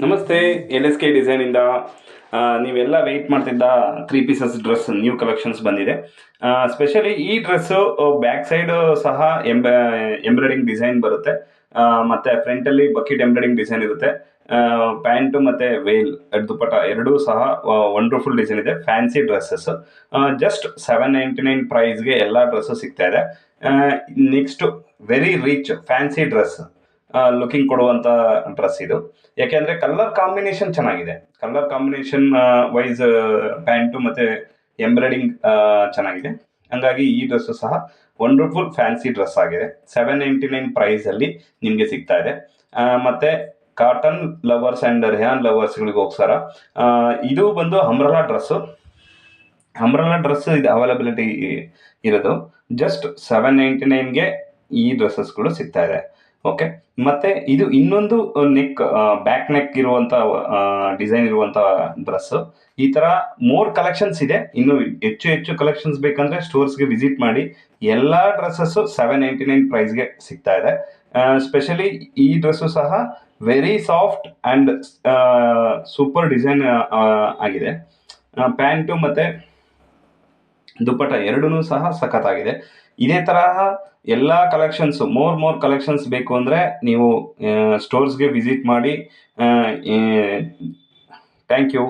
ನಮಸ್ತೆ. LSK ಡಿಸೈನಿಂದ ನೀವೆಲ್ಲ weight ಮಾಡ್ತಿದ್ದ 3 ಪೀಸಸ್ ಡ್ರೆಸ್ ನ್ಯೂ ಕಲೆಕ್ಷನ್ಸ್ ಬಂದಿದೆ. ಸ್ಪೆಷಲಿ ಈ ಡ್ರೆಸ್ಸು ಬ್ಯಾಕ್ ಸೈಡ್ ಸಹ ಎಂಬ್ರಾಯ್ಡಿಂಗ್ ಡಿಸೈನ್ ಬರುತ್ತೆ. ಮತ್ತೆ ಫ್ರಂಟಲ್ಲಿ ಬಕೆಟ್ ಎಂಬ್ರಾಯ್ಡಿಂಗ್ ಡಿಸೈನ್ ಇರುತ್ತೆ. ಪ್ಯಾಂಟು ಮತ್ತು ವೇಲ್ ದುಪ್ಪಟ್ಟ ಎರಡೂ ಸಹ ವಂಡರ್ಫುಲ್ ಡಿಸೈನ್ ಇದೆ. ಫ್ಯಾನ್ಸಿ ಡ್ರೆಸ್ಸಸ್ ಜಸ್ಟ್ 799 ಪ್ರೈಸ್ಗೆ ಎಲ್ಲ ಡ್ರೆಸ್ಸು ಸಿಗ್ತಾ ಇದೆ. Next very rich fancy dress looking ಕೊಡುವಂಥ ಡ್ರೆಸ್ ಇದು. ಯಾಕೆಂದರೆ ಕಲರ್ ಕಾಂಬಿನೇಷನ್ ಚೆನ್ನಾಗಿದೆ. ಕಲರ್ ಕಾಂಬಿನೇಷನ್ ವೈಸ್ ಪ್ಯಾಂಟು ಮತ್ತು ಎಂಬ್ರಾಯ್ಡಿಂಗ್ ಚೆನ್ನಾಗಿದೆ. ಹಂಗಾಗಿ ಈ ಡ್ರೆಸ್ಸು ಸಹ ವಂಡರ್ಫುಲ್ ಫ್ಯಾನ್ಸಿ ಡ್ರೆಸ್ ಆಗಿದೆ. 799 ಪ್ರೈಸಲ್ಲಿ ನಿಮಗೆ ಸಿಗ್ತಾ ಇದೆ. ಮತ್ತು ಕಾಟನ್ ಲವರ್ಸ್ ಆ್ಯಂಡ್ ರೇಯಾನ್ ಲವರ್ಸ್ಗಳಿಗೋಸ್ಕರ ಇದು ಬಂದು ಅಂಬ್ರೆಲಾ ಡ್ರೆಸ್ಸು. ಅಂಬ್ರೆಲಾ ಡ್ರೆಸ್ ಇದು ಅವೈಲಬಿಲಿಟಿ ಇರೋದು ಜಸ್ಟ್ 799ಗೆ ಈ ಡ್ರೆಸ್ಸಸ್ಗಳು ಸಿಗ್ತಾ ಇದೆ. ಓಕೆ, ಮತ್ತೆ ಇದು ಇನ್ನೊಂದು ಬ್ಯಾಕ್ ನೆಕ್ ಇರುವಂಥ ಡಿಸೈನ್ ಇರುವಂಥ ಡ್ರೆಸ್ಸು. ಈ ಥರ ಮೋರ್ ಕಲೆಕ್ಷನ್ಸ್ ಇದೆ. ಇನ್ನು ಹೆಚ್ಚು ಹೆಚ್ಚು ಕಲೆಕ್ಷನ್ಸ್ ಬೇಕಂದರೆ ಸ್ಟೋರ್ಸ್ಗೆ ವಿಸಿಟ್ ಮಾಡಿ. ಎಲ್ಲ ಡ್ರೆಸ್ಸಸ್ಸು 799 ಪ್ರೈಸ್ಗೆ ಸಿಗ್ತಾ ಇದೆ. ಸ್ಪೆಷಲಿ ಈ ಡ್ರೆಸ್ಸು ಸಹ very soft and super design ಆಗಿದೆ. ಪ್ಯಾಂಟು ಮತ್ತು ದುಪ್ಪಟ್ಟ ಎರಡೂ ಸಹ ಸಖತ್ತಾಗಿದೆ. ಇದೇ ತರಹ ಎಲ್ಲ ಕಲೆಕ್ಷನ್ಸು ಮೋರ್ ಕಲೆಕ್ಷನ್ಸ್ ಬೇಕು ಅಂದರೆ ನೀವು ಸ್ಟೋರ್ಸ್ಗೆ ವಿಸಿಟ್ ಮಾಡಿ. Thank you.